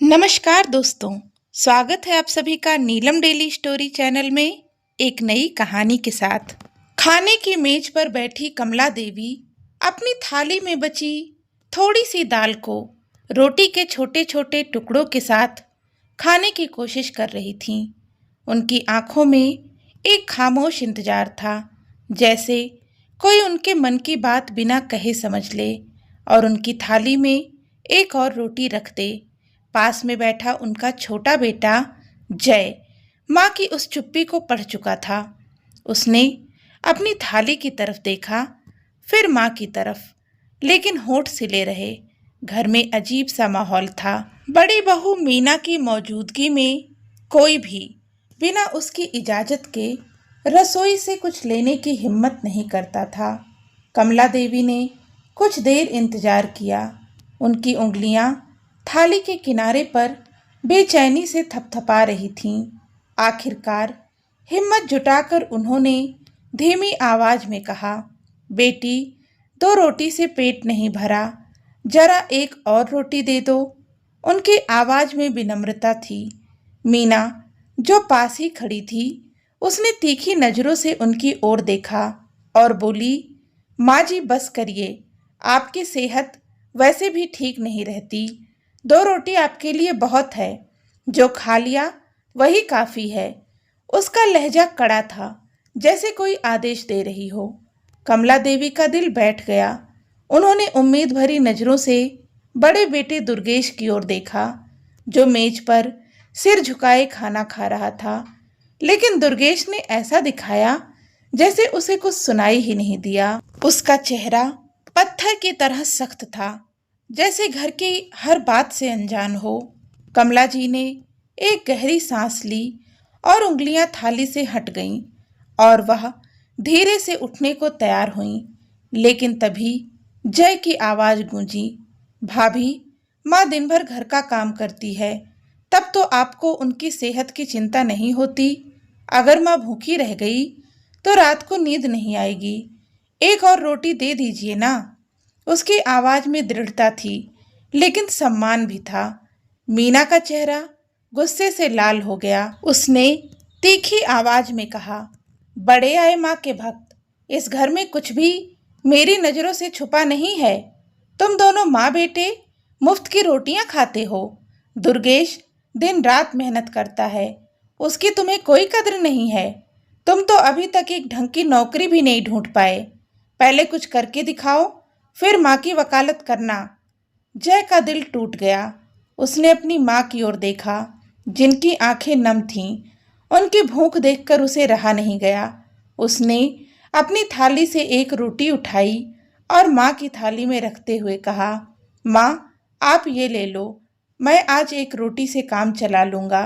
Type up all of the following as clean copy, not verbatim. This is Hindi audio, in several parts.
नमस्कार दोस्तों, स्वागत है आप सभी का नीलम डेली स्टोरी चैनल में एक नई कहानी के साथ। खाने की मेज पर बैठी कमला देवी अपनी थाली में बची थोड़ी सी दाल को रोटी के छोटे छोटे टुकड़ों के साथ खाने की कोशिश कर रही थीं। उनकी आंखों में एक खामोश इंतजार था, जैसे कोई उनके मन की बात बिना कहे समझ ले और उनकी थाली में एक और रोटी रख दे। पास में बैठा उनका छोटा बेटा जय माँ की उस चुप्पी को पढ़ चुका था। उसने अपनी थाली की तरफ देखा, फिर माँ की तरफ, लेकिन होंठ सिले रहे। घर में अजीब सा माहौल था। बड़ी बहू मीना की मौजूदगी में कोई भी बिना उसकी इजाज़त के रसोई से कुछ लेने की हिम्मत नहीं करता था। कमला देवी ने कुछ देर इंतजार किया। उनकी उंगलियां थाली के किनारे पर बेचैनी से थपथपा रही थीं। आखिरकार हिम्मत जुटाकर उन्होंने धीमी आवाज में कहा, बेटी, 2 रोटी से पेट नहीं भरा, जरा एक और रोटी दे दो। उनकी आवाज में विनम्रता थी। मीना, जो पास ही खड़ी थी, उसने तीखी नजरों से उनकी ओर देखा और बोली, माँ जी बस करिए, आपकी सेहत वैसे भी ठीक नहीं रहती। 2 रोटी आपके लिए बहुत है, जो खा लिया वही काफ़ी है। उसका लहजा कड़ा था, जैसे कोई आदेश दे रही हो। कमला देवी का दिल बैठ गया। उन्होंने उम्मीद भरी नज़रों से बड़े बेटे दुर्गेश की ओर देखा, जो मेज पर सिर झुकाए खाना खा रहा था। लेकिन दुर्गेश ने ऐसा दिखाया जैसे उसे कुछ सुनाई ही नहीं दिया। उसका चेहरा पत्थर की तरह सख्त था, जैसे घर की हर बात से अनजान हो। कमला जी ने एक गहरी सांस ली और उंगलियां थाली से हट गईं और वह धीरे से उठने को तैयार हुईं। लेकिन तभी जय की आवाज़ गूंजी, भाभी, माँ दिन भर घर का काम करती है, तब तो आपको उनकी सेहत की चिंता नहीं होती। अगर माँ भूखी रह गई तो रात को नींद नहीं आएगी। एक और रोटी दे दीजिए ना। उसकी आवाज में दृढ़ता थी, लेकिन सम्मान भी था। मीना का चेहरा गुस्से से लाल हो गया। उसने तीखी आवाज में कहा, बड़े आए माँ के भक्त, इस घर में कुछ भी मेरी नज़रों से छुपा नहीं है। तुम दोनों माँ बेटे मुफ्त की रोटियां खाते हो। दुर्गेश दिन रात मेहनत करता है, उसकी तुम्हें कोई कद्र नहीं है। तुम तो अभी तक एक ढंग की नौकरी भी नहीं ढूंढ पाए। पहले कुछ करके दिखाओ, फिर माँ की वकालत करना। जय का दिल टूट गया। उसने अपनी माँ की ओर देखा, जिनकी आंखें नम थीं। उनकी भूख देखकर उसे रहा नहीं गया। उसने अपनी थाली से एक रोटी उठाई और माँ की थाली में रखते हुए कहा, माँ, आप ये ले लो, मैं आज एक रोटी से काम चला लूँगा।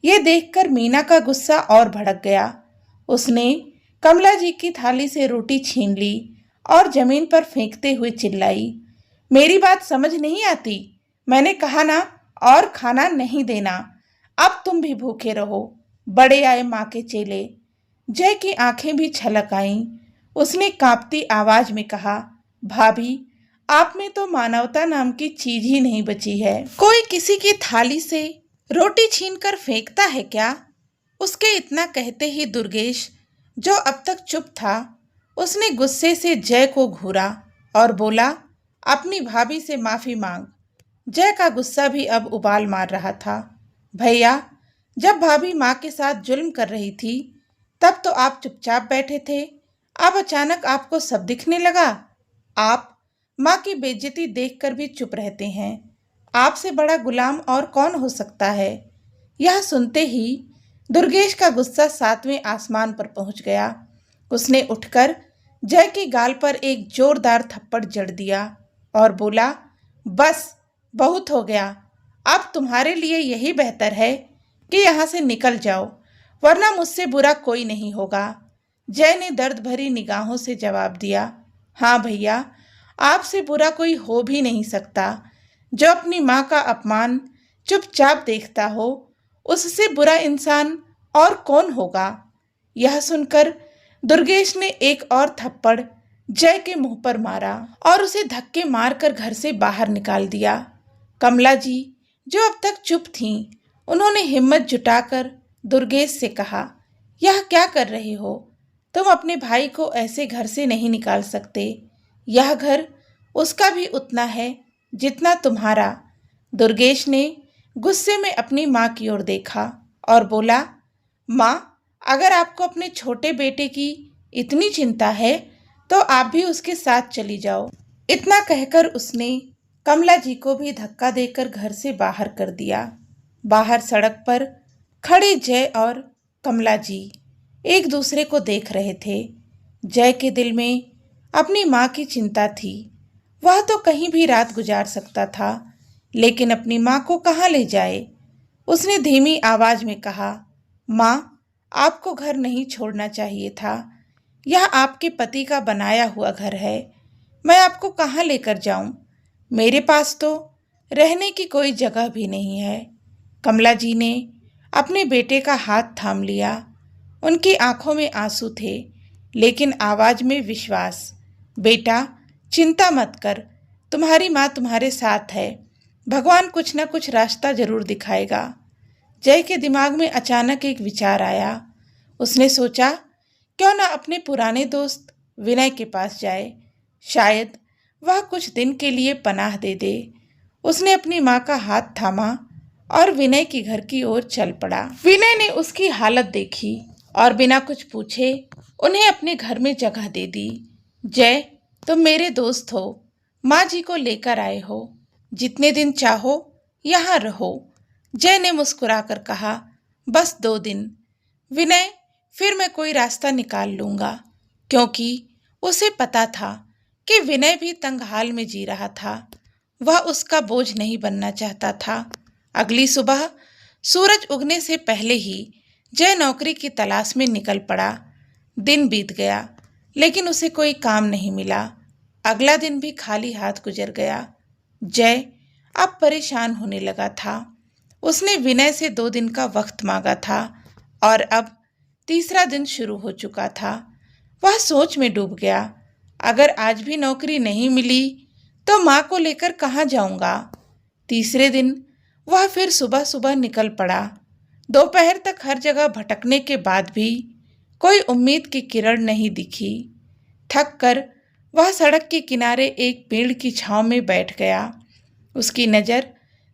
ये देखकर मीना का गुस्सा और भड़क गया। उसने कमला जी की थाली से रोटी छीन ली और जमीन पर फेंकते हुए चिल्लाई, मेरी बात समझ नहीं आती? मैंने कहा ना, और खाना नहीं देना। अब तुम भी भूखे रहो, बड़े आए माँ के चेले। जय की आंखें भी छलक आईं। उसने कांपती आवाज में कहा, भाभी, आप में तो मानवता नाम की चीज ही नहीं बची है। कोई किसी की थाली से रोटी छीनकर फेंकता है क्या? उसके इतना कहते ही दुर्गेश, जो अब तक चुप था, उसने गुस्से से जय को घूरा और बोला, अपनी भाभी से माफ़ी मांग। जय का गुस्सा भी अब उबाल मार रहा था। भैया, जब भाभी माँ के साथ जुल्म कर रही थी, तब तो आप चुपचाप बैठे थे। अब अचानक आपको सब दिखने लगा। आप माँ की बेइज्जती देखकर भी चुप रहते हैं। आपसे बड़ा गुलाम और कौन हो सकता है? यह सुनते ही दुर्गेश का गुस्सा 7वें आसमान पर पहुंच गया। उसने उठकर जय के गाल पर एक जोरदार थप्पड़ जड़ दिया और बोला, बस, बहुत हो गया। अब तुम्हारे लिए यही बेहतर है कि यहाँ से निकल जाओ, वरना मुझसे बुरा कोई नहीं होगा। जय ने दर्द भरी निगाहों से जवाब दिया, हाँ भैया, आपसे बुरा कोई हो भी नहीं सकता। जो अपनी माँ का अपमान चुपचाप देखता हो, उससे बुरा इंसान और कौन होगा? यह सुनकर दुर्गेश ने एक और थप्पड़ जय के मुंह पर मारा और उसे धक्के मारकर घर से बाहर निकाल दिया। कमला जी जो अब तक चुप थीं, उन्होंने हिम्मत जुटाकर दुर्गेश से कहा, यह क्या कर रहे हो? तुम अपने भाई को ऐसे घर से नहीं निकाल सकते। यह घर उसका भी उतना है जितना तुम्हारा। दुर्गेश ने गुस्से में अपनी माँ की ओर देखा और बोला, माँ, अगर आपको अपने छोटे बेटे की इतनी चिंता है तो आप भी उसके साथ चली जाओ। इतना कहकर उसने कमला जी को भी धक्का देकर घर से बाहर कर दिया। बाहर सड़क पर खड़े जय और कमला जी एक दूसरे को देख रहे थे। जय के दिल में अपनी माँ की चिंता थी। वह तो कहीं भी रात गुजार सकता था, लेकिन अपनी माँ को कहाँ ले जाए? उसने धीमी आवाज में कहा, माँ, आपको घर नहीं छोड़ना चाहिए था। यह आपके पति का बनाया हुआ घर है। मैं आपको कहाँ लेकर जाऊं? मेरे पास तो रहने की कोई जगह भी नहीं है। कमला जी ने अपने बेटे का हाथ थाम लिया। उनकी आंखों में आंसू थे, लेकिन आवाज में विश्वास। बेटा, चिंता मत कर, तुम्हारी माँ तुम्हारे साथ है। भगवान कुछ न कुछ रास्ता जरूर दिखाएगा। जय के दिमाग में अचानक एक विचार आया। उसने सोचा, क्यों न अपने पुराने दोस्त विनय के पास जाए। शायद वह कुछ दिन के लिए पनाह दे दे। उसने अपनी माँ का हाथ थामा और विनय के घर की ओर चल पड़ा। विनय ने उसकी हालत देखी और बिना कुछ पूछे उन्हें अपने घर में जगह दे दी। जय, तुम मेरे दोस्त हो, माँ जी को लेकर आए हो। जितने दिन चाहो यहाँ रहो। जय ने मुस्कुराकर कहा, बस 2 दिन। विनय, फिर मैं कोई रास्ता निकाल लूंगा, क्योंकि उसे पता था कि विनय भी तंग हाल में जी रहा था। वह उसका बोझ नहीं बनना चाहता था। अगली सुबह सूरज उगने से पहले ही जय नौकरी की तलाश में निकल पड़ा। दिन बीत गया, लेकिन उसे कोई काम नहीं मिला। अगला दिन भी खाली हाथ गुजर गया। जय अब परेशान होने लगा था। उसने विनय से 2 दिन का वक्त मांगा था और अब तीसरा दिन शुरू हो चुका था। वह सोच में डूब गया। अगर आज भी नौकरी नहीं मिली तो माँ को लेकर कहाँ जाऊंगा? तीसरे दिन वह फिर सुबह सुबह निकल पड़ा। दोपहर तक हर जगह भटकने के बाद भी कोई उम्मीद की किरण नहीं दिखी। थक कर वह सड़क के किनारे एक पेड़ की छांव में बैठ गया। उसकी नज़र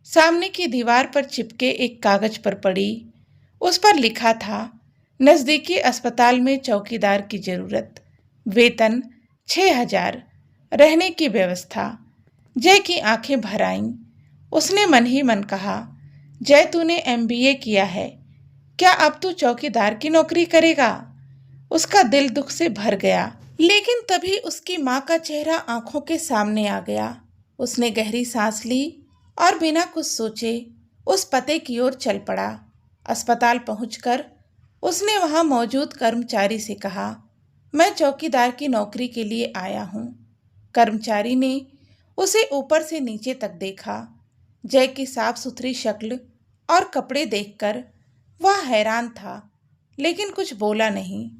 सामने की दीवार पर चिपके एक कागज पर पड़ी। उस पर लिखा था, नज़दीकी अस्पताल में चौकीदार की ज़रूरत, वेतन 6,000, रहने की व्यवस्था। जय की आंखें भर आईं। उसने मन ही मन कहा, जय, तूने MBA किया है, क्या अब तू चौकीदार की नौकरी करेगा? उसका दिल दुख से भर गया। लेकिन तभी उसकी माँ का चेहरा आंखों के सामने आ गया। उसने गहरी सांस ली और बिना कुछ सोचे उस पते की ओर चल पड़ा। अस्पताल पहुंचकर उसने वहां मौजूद कर्मचारी से कहा, मैं चौकीदार की नौकरी के लिए आया हूं। कर्मचारी ने उसे ऊपर से नीचे तक देखा। जय की साफ सुथरी शक्ल और कपड़े देखकर वह हैरान था, लेकिन कुछ बोला नहीं।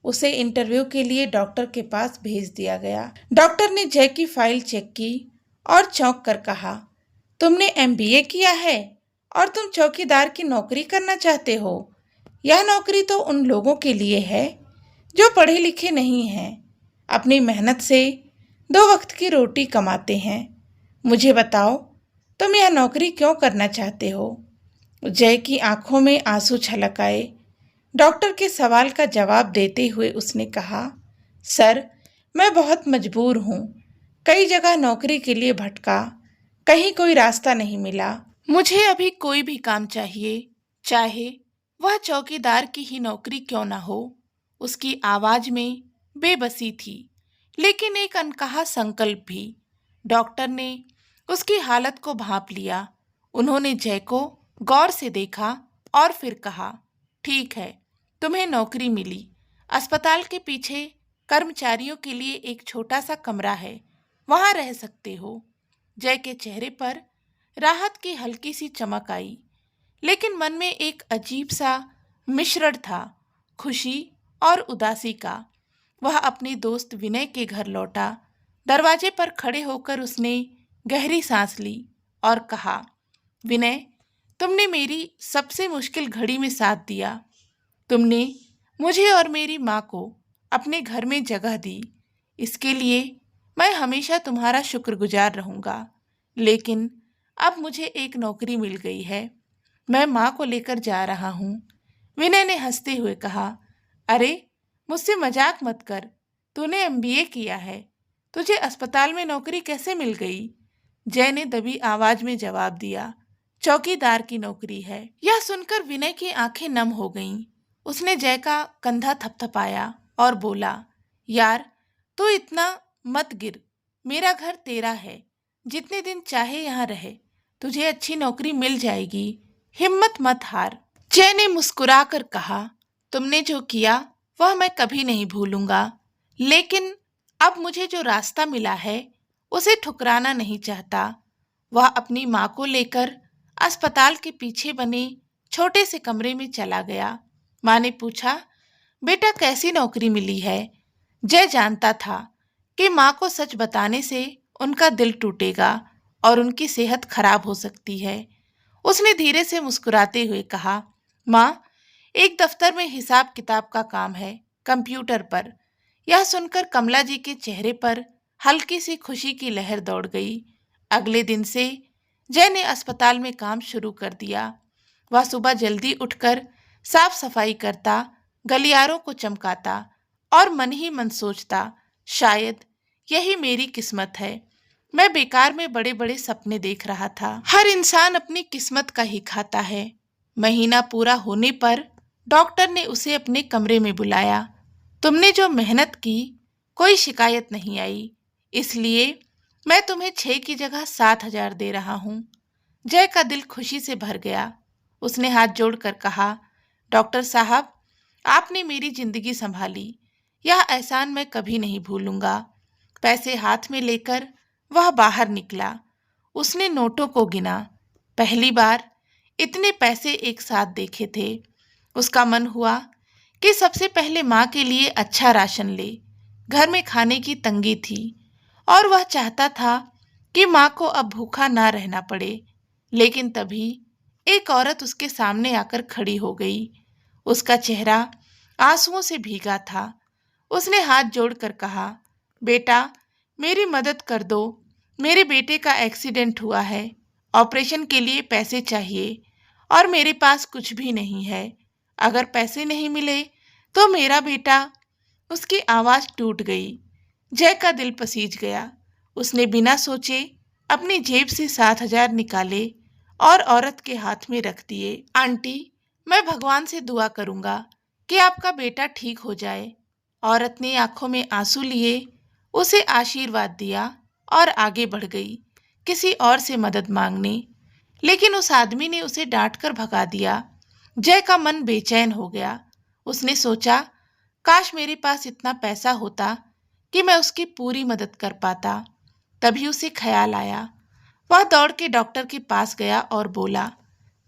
उसे इंटरव्यू के लिए डॉक्टर के पास भेज दिया गया। डॉक्टर ने जय की फाइल चेक की और चौंक कर कहा, तुमने MBA किया है और तुम चौकीदार की नौकरी करना चाहते हो? यह नौकरी तो उन लोगों के लिए है जो पढ़े लिखे नहीं हैं, अपनी मेहनत से 2 वक्त की रोटी कमाते हैं। मुझे बताओ, तुम यह नौकरी क्यों करना चाहते हो? जय की आंखों में आंसू छलक आए। डॉक्टर के सवाल का जवाब देते हुए उसने कहा, सर, मैं बहुत मजबूर हूँ। कई जगह नौकरी के लिए भटका, कहीं कोई रास्ता नहीं मिला। मुझे अभी कोई भी काम चाहिए, चाहे वह चौकीदार की ही नौकरी क्यों ना हो। उसकी आवाज में बेबसी थी, लेकिन एक अनकहा संकल्प भी। डॉक्टर ने उसकी हालत को भांप लिया। उन्होंने जय को गौर से देखा और फिर कहा, ठीक है, तुम्हें नौकरी मिली। अस्पताल के पीछे कर्मचारियों के लिए एक छोटा सा कमरा है, वहां रह सकते हो। जय के चेहरे पर राहत की हल्की सी चमक आई, लेकिन मन में एक अजीब सा मिश्रण था, खुशी और उदासी का। वह अपने दोस्त विनय के घर लौटा। दरवाजे पर खड़े होकर उसने गहरी सांस ली और कहा, विनय, तुमने मेरी सबसे मुश्किल घड़ी में साथ दिया। तुमने मुझे और मेरी माँ को अपने घर में जगह दी। इसके लिए मैं हमेशा तुम्हारा शुक्रगुजार रहूँगा। लेकिन अब मुझे एक नौकरी मिल गई है। मैं माँ को लेकर जा रहा हूँ। विनय ने हंसते हुए कहा, अरे, मुझसे मजाक मत कर। तूने एमबीए किया है। तुझे अस्पताल में नौकरी कैसे मिल गई? जय ने दबी आवाज में जवाब दिया, चौकीदार की नौकरी है। यह सुनकर विनय की आंखें नम हो गईं। उसने जय का कंधा थपथपाया और बोला, यार, तू इतना मत गिर। मेरा घर तेरा है। जितने दिन चाहे यहाँ रहे। तुझे अच्छी नौकरी मिल जाएगी। हिम्मत मत हार। जय ने मुस्कुराकर कहा, तुमने जो किया वह मैं कभी नहीं भूलूंगा। लेकिन अब मुझे जो रास्ता मिला है उसे ठुकराना नहीं चाहता। वह अपनी माँ को लेकर अस्पताल के पीछे बने छोटे से कमरे में चला गया। माँ ने पूछा, बेटा, कैसी नौकरी मिली है? जय जानता था कि माँ को सच बताने से उनका दिल टूटेगा और उनकी सेहत खराब हो सकती है। उसने धीरे से मुस्कुराते हुए कहा, माँ, एक दफ्तर में हिसाब किताब का काम है, कंप्यूटर पर। यह सुनकर कमला जी के चेहरे पर हल्की सी खुशी की लहर दौड़ गई। अगले दिन से जय ने अस्पताल में काम शुरू कर दिया। वह सुबह जल्दी उठकर साफ सफाई करता, गलियारों को चमकाता और मन ही मन सोचता, शायद यही मेरी किस्मत है। मैं बेकार में बड़े बड़े सपने देख रहा था। हर इंसान अपनी किस्मत का ही खाता है। महीना पूरा होने पर डॉक्टर ने उसे अपने कमरे में बुलाया। तुमने जो मेहनत की, कोई शिकायत नहीं आई। इसलिए मैं तुम्हें 6 की जगह 7,000 दे रहा हूँ। जय का दिल खुशी से भर गया। उसने हाथ जोड़कर कहा, डॉक्टर साहब, आपने मेरी जिंदगी संभाली। यह एहसान मैं कभी नहीं भूलूंगा। पैसे हाथ में लेकर वह बाहर निकला। उसने नोटों को गिना। पहली बार इतने पैसे एक साथ देखे थे। उसका मन हुआ कि सबसे पहले माँ के लिए अच्छा राशन ले। घर में खाने की तंगी थी और वह चाहता था कि माँ को अब भूखा ना रहना पड़े। लेकिन तभी एक औरत उसके सामने आकर खड़ी हो गई। उसका चेहरा आंसुओं से भीगा था। उसने हाथ जोड़कर कहा, बेटा, मेरी मदद कर दो। मेरे बेटे का एक्सीडेंट हुआ है। ऑपरेशन के लिए पैसे चाहिए और मेरे पास कुछ भी नहीं है। अगर पैसे नहीं मिले तो मेरा बेटा। उसकी आवाज टूट गई। जय का दिल पसीज गया। उसने बिना सोचे अपनी जेब से 7,000 निकाले और औरत के हाथ में रख दिए। आंटी, मैं भगवान से दुआ करूंगा कि आपका बेटा ठीक हो जाए। औरत ने आंखों में आंसू लिए उसे आशीर्वाद दिया और आगे बढ़ गई किसी और से मदद मांगने। लेकिन उस आदमी ने उसे डांटकर भगा दिया। जय का मन बेचैन हो गया। उसने सोचा, काश मेरे पास इतना पैसा होता कि मैं उसकी पूरी मदद कर पाता। तभी उसे ख्याल आया। वह दौड़ के डॉक्टर के पास गया और बोला,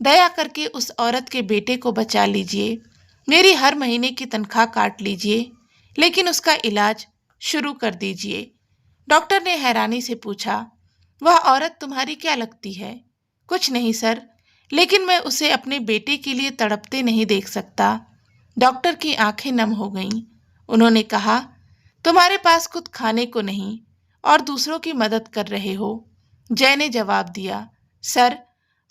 दया करके उस औरत के बेटे को बचा लीजिए। मेरी हर महीने की तनख्वाह काट लीजिए, लेकिन उसका इलाज शुरू कर दीजिए। डॉक्टर ने हैरानी से पूछा, वह औरत तुम्हारी क्या लगती है? कुछ नहीं सर, लेकिन मैं उसे अपने बेटे के लिए तड़पते नहीं देख सकता। डॉक्टर की आंखें नम हो गईं। उन्होंने कहा, तुम्हारे पास खुद खाने को नहीं और दूसरों की मदद कर रहे हो। जय ने जवाब दिया, सर,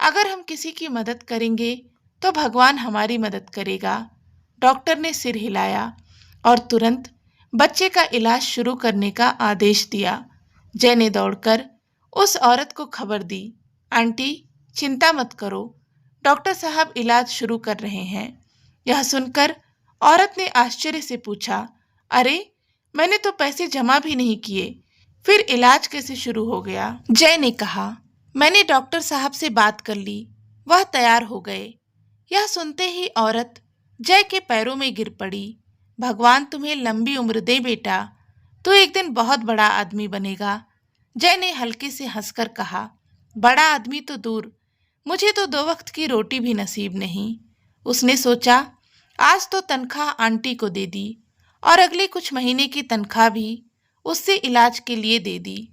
अगर हम किसी की मदद करेंगे तो भगवान हमारी मदद करेगा। डॉक्टर ने सिर हिलाया और तुरंत बच्चे का इलाज शुरू करने का आदेश दिया। जय ने दौड़कर उस औरत को खबर दी, आंटी, चिंता मत करो, डॉक्टर साहब इलाज शुरू कर रहे हैं। यह सुनकर औरत ने आश्चर्य से पूछा, अरे, मैंने तो पैसे जमा भी नहीं किए, फिर इलाज कैसे शुरू हो गया? जय ने कहा, मैंने डॉक्टर साहब से बात कर ली, वह तैयार हो गए। यह सुनते ही औरत जय के पैरों में गिर पड़ी। भगवान तुम्हें लंबी उम्र दे बेटा, तू एक दिन बहुत बड़ा आदमी बनेगा। जय ने हल्के से हंसकर कहा, बड़ा आदमी तो दूर, मुझे तो 2 वक्त की रोटी भी नसीब नहीं। उसने सोचा, आज तो तनख्वाह आंटी को दे दी और अगले कुछ महीने की तनख्वाह भी उससे इलाज के लिए दे दी।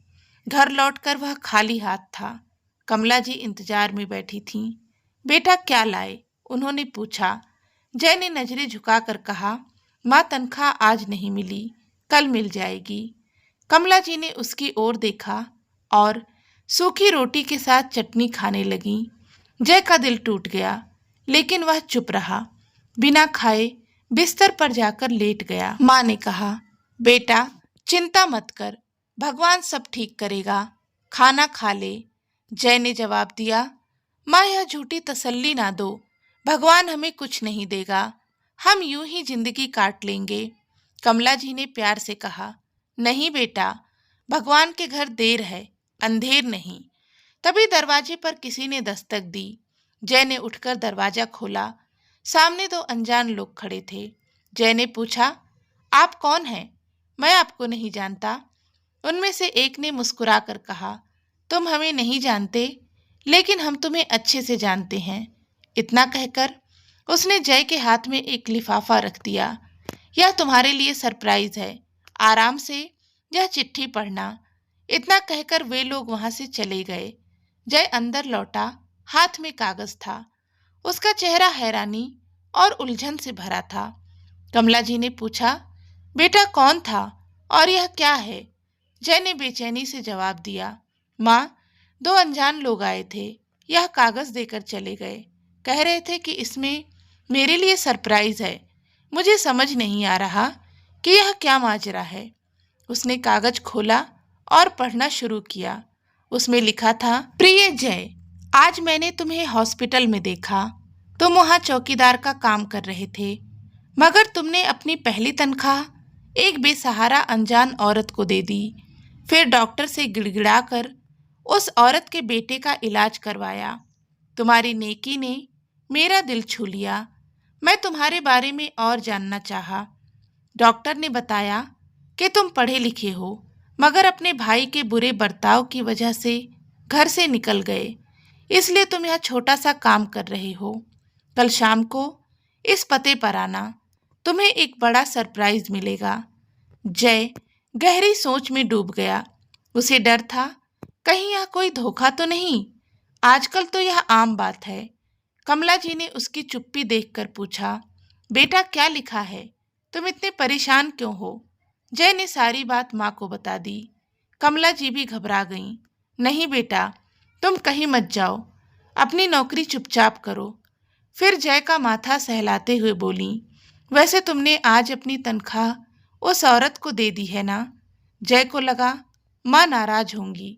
घर लौटकर वह खाली हाथ था। कमला जी इंतजार में बैठी थीं। बेटा क्या लाए? उन्होंने पूछा। जय ने नजरें झुकाकर कहा, माँ तनख्वाह आज नहीं मिली, कल मिल जाएगी। कमला जी ने उसकी ओर देखा और सूखी रोटी के साथ चटनी खाने लगी। जय का दिल टूट गया, लेकिन वह चुप रहा। बिना खाए बिस्तर पर जाकर लेट गया। माँ ने कहा, बेटा चिंता मत कर, भगवान सब ठीक करेगा, खाना खा ले। जय ने जवाब दिया, माँ यह झूठी तसल्ली ना दो, भगवान हमें कुछ नहीं देगा, हम यूं ही जिंदगी काट लेंगे। कमला जी ने प्यार से कहा, नहीं बेटा, भगवान के घर देर है, अंधेर नहीं। तभी दरवाजे पर किसी ने दस्तक दी। जय ने उठकर दरवाजा खोला। सामने दो अनजान लोग खड़े थे। जय ने पूछा, आप कौन हैं? मैं आपको नहीं जानता। उनमें से एक ने मुस्कुराकर कहा, तुम हमें नहीं जानते, लेकिन हम तुम्हें अच्छे से जानते हैं। इतना कहकर उसने जय के हाथ में एक लिफाफा रख दिया। यह तुम्हारे लिए सरप्राइज है, आराम से यह चिट्ठी पढ़ना। इतना कहकर वे लोग वहां से चले गए। जय अंदर लौटा, हाथ में कागज था। उसका चेहरा हैरानी और उलझन से भरा था। कमला जी ने पूछा, बेटा कौन था और यह क्या है? जय ने बेचैनी से जवाब दिया, माँ दो अनजान लोग आए थे, यह कागज देकर चले गए। कह रहे थे कि इसमें मेरे लिए सरप्राइज है। मुझे समझ नहीं आ रहा कि यह क्या माजरा है। उसने कागज खोला और पढ़ना शुरू किया। उसमें लिखा था, प्रिय जय, आज मैंने तुम्हें हॉस्पिटल में देखा। तुम वहां चौकीदार का काम कर रहे थे, मगर तुमने अपनी पहली तनख्वाह एक बेसहारा अनजान औरत को दे दी। फिर डॉक्टर से गिड़गिड़ाकर उस औरत के बेटे का इलाज करवाया। तुम्हारी नेकी ने मेरा दिल छू लिया। मैं तुम्हारे बारे में और जानना चाहा। डॉक्टर ने बताया कि तुम पढ़े लिखे हो, मगर अपने भाई के बुरे बर्ताव की वजह से घर से निकल गए, इसलिए तुम यह छोटा सा काम कर रहे हो। कल शाम को इस पते पर आना, तुम्हें एक बड़ा सरप्राइज मिलेगा। जय गहरी सोच में डूब गया। उसे डर था, कहीं यह कोई धोखा तो नहीं। आजकल तो यह आम बात है। कमला जी ने उसकी चुप्पी देखकर पूछा, बेटा क्या लिखा है? तुम इतने परेशान क्यों हो? जय ने सारी बात माँ को बता दी। कमला जी भी घबरा गईं। नहीं बेटा, तुम कहीं मत जाओ, अपनी नौकरी चुपचाप करो। फिर जय का माथा सहलाते हुए बोली, वैसे तुमने आज अपनी तनख्वाह उस औरत को दे दी है ना? जय को लगा माँ नाराज होंगी,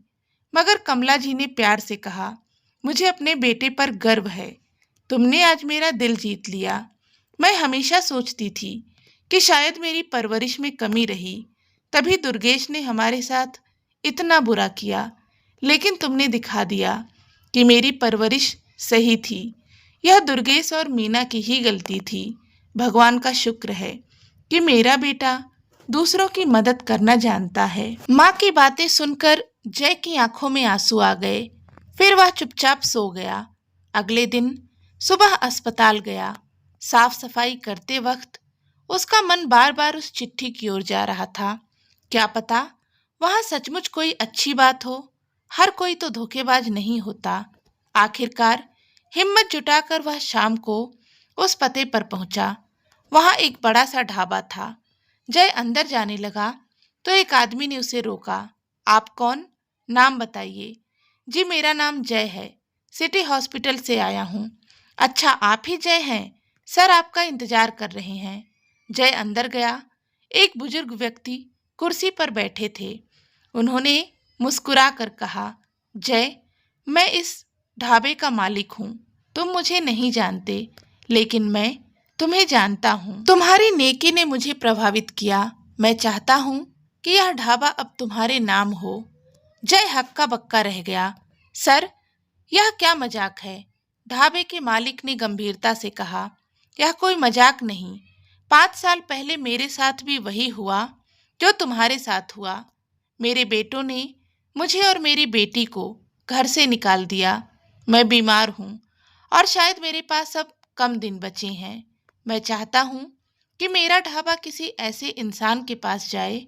मगर कमला जी ने प्यार से कहा, मुझे अपने बेटे पर गर्व है। तुमने आज मेरा दिल जीत लिया। मैं हमेशा सोचती थी कि शायद मेरी परवरिश में कमी रही, तभी दुर्गेश ने हमारे साथ इतना बुरा किया, लेकिन तुमने दिखा दिया कि मेरी परवरिश सही थी। यह दुर्गेश और मीना की ही गलती थी। भगवान का शुक्र है कि मेरा बेटा दूसरों की मदद करना जानता है। माँ की बातें सुनकर जय की आंखों में आंसू आ गए। फिर वह चुपचाप सो गया। अगले दिन सुबह अस्पताल गया। साफ सफाई करते वक्त उसका मन बार बार उस चिट्ठी की ओर जा रहा था। क्या पता वहां सचमुच कोई अच्छी बात हो। हर कोई तो धोखेबाज नहीं होता। आखिरकार हिम्मत जुटाकर वह शाम को उस पते पर पहुंचा। वहां एक बड़ा सा ढाबा था। जय अंदर जाने लगा तो एक आदमी ने उसे रोका। आप कौन? नाम बताइए। जी मेरा नाम जय है, सिटी हॉस्पिटल से आया हूँ। अच्छा आप ही जय हैं? सर आपका इंतजार कर रहे हैं। जय अंदर गया। एक बुजुर्ग व्यक्ति कुर्सी पर बैठे थे। उन्होंने मुस्कुरा कर कहा, जय मैं इस ढाबे का मालिक हूँ। तुम मुझे नहीं जानते, लेकिन मैं तुम्हें जानता हूँ। तुम्हारी नेकी ने मुझे प्रभावित किया। मैं चाहता हूँ कि यह ढाबा अब तुम्हारे नाम हो। जय हक्का बक्का रह गया। सर यह क्या मजाक है? ढाबे के मालिक ने गंभीरता से कहा, यह कोई मजाक नहीं। 5 साल पहले मेरे साथ भी वही हुआ जो तुम्हारे साथ हुआ। मेरे बेटों ने मुझे और मेरी बेटी को घर से निकाल दिया। मैं बीमार हूँ और शायद मेरे पास अब कम दिन बचे हैं। मैं चाहता हूँ कि मेरा ढाबा किसी ऐसे इंसान के पास जाए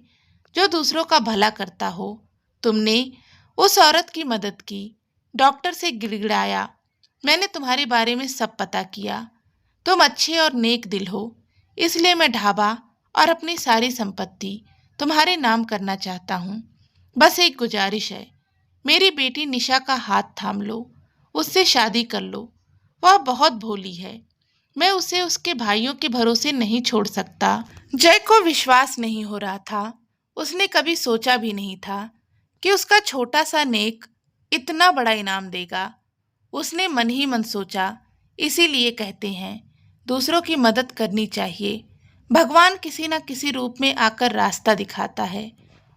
जो दूसरों का भला करता हो। तुमने उस औरत की मदद की डॉक्टर से गिड़गिड़ाया, मैंने तुम्हारे बारे में सब पता किया। तुम अच्छे और नेक दिल हो, इसलिए मैं ढाबा और अपनी सारी संपत्ति तुम्हारे नाम करना चाहता हूँ। बस एक गुजारिश है, मेरी बेटी निशा का हाथ थाम लो, उससे शादी कर लो। वह बहुत भोली है, मैं उसे उसके भाइयों के भरोसे नहीं छोड़ सकता। जय को विश्वास नहीं हो रहा था। उसने कभी सोचा भी नहीं था कि उसका छोटा सा नेक इतना बड़ा इनाम देगा। उसने मन ही मन सोचा, इसीलिए कहते हैं दूसरों की मदद करनी चाहिए, भगवान किसी न किसी रूप में आकर रास्ता दिखाता है।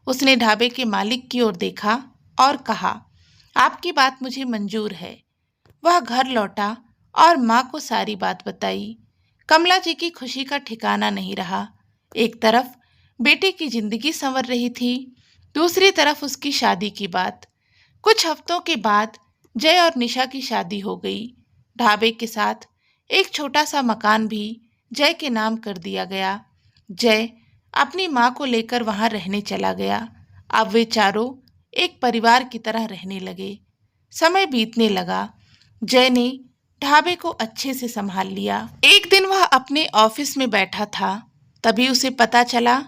उसने ढाबे के मालिक की ओर देखा और कहा, आपकी बात मुझे मंजूर है। वह घर लौटा और माँ को सारी बात बताई। कमला जी की खुशी का ठिकाना नहीं रहा। एक तरफ बेटी की जिंदगी संवर रही थी, दूसरी तरफ उसकी शादी की बात। कुछ हफ्तों के बाद जय और निशा की शादी हो गई। ढाबे के साथ एक छोटा सा मकान भी जय के नाम कर दिया गया। जय अपनी माँ को लेकर वहां रहने चला गया। अब वे चारों एक परिवार की तरह रहने लगे। समय बीतने लगा। जय ने ढाबे को अच्छे से संभाल लिया। एक दिन वह अपने ऑफिस में बैठा था, तभी उसे पता चला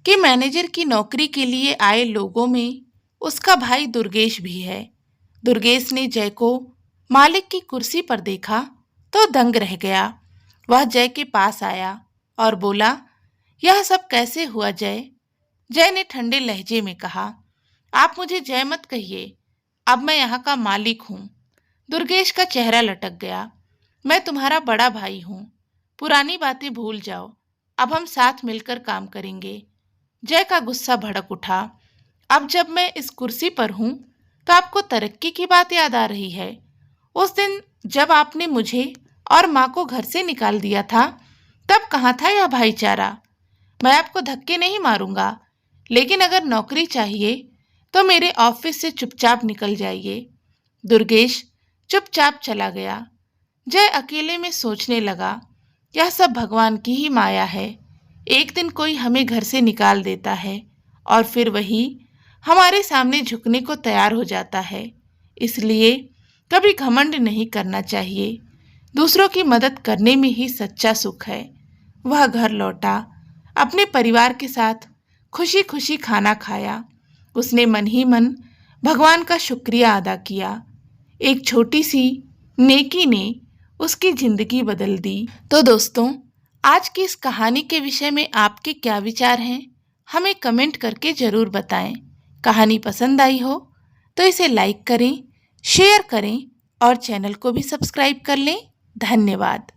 कि मैनेजर की नौकरी के लिए आए लोगों में उसका भाई दुर्गेश भी है। दुर्गेश ने जय को मालिक की कुर्सी पर देखा तो दंग रह गया। वह जय के पास आया और बोला, यह सब कैसे हुआ जय? जय ने ठंडे लहजे में कहा, आप मुझे जय मत कहिए, अब मैं यहाँ का मालिक हूँ। दुर्गेश का चेहरा लटक गया। मैं तुम्हारा बड़ा भाई हूँ, पुरानी बातें भूल जाओ, अब हम साथ मिलकर काम करेंगे। जय का गुस्सा भड़क उठा। अब जब मैं इस कुर्सी पर हूँ तो आपको तरक्की की बात याद आ रही है? उस दिन जब आपने मुझे और माँ को घर से निकाल दिया था, तब कहाँ था यह भाईचारा? मैं आपको धक्के नहीं मारूंगा, लेकिन अगर नौकरी चाहिए तो मेरे ऑफिस से चुपचाप निकल जाइए। दुर्गेश चुपचाप चला गया। जय अकेले में सोचने लगा, यह सब भगवान की ही माया है। एक दिन कोई हमें घर से निकाल देता है और फिर वही हमारे सामने झुकने को तैयार हो जाता है। इसलिए कभी घमंड नहीं करना चाहिए। दूसरों की मदद करने में ही सच्चा सुख है। वह घर लौटा, अपने परिवार के साथ खुशी खुशी खाना खाया। उसने मन ही मन भगवान का शुक्रिया अदा किया। एक छोटी सी नेकी ने उसकी जिंदगी बदल दी। तो दोस्तों, आज की इस कहानी के विषय में आपके क्या विचार हैं? हमें कमेंट करके ज़रूर बताएं। कहानी पसंद आई हो तो इसे लाइक करें, शेयर करें और चैनल को भी सब्सक्राइब कर लें। धन्यवाद।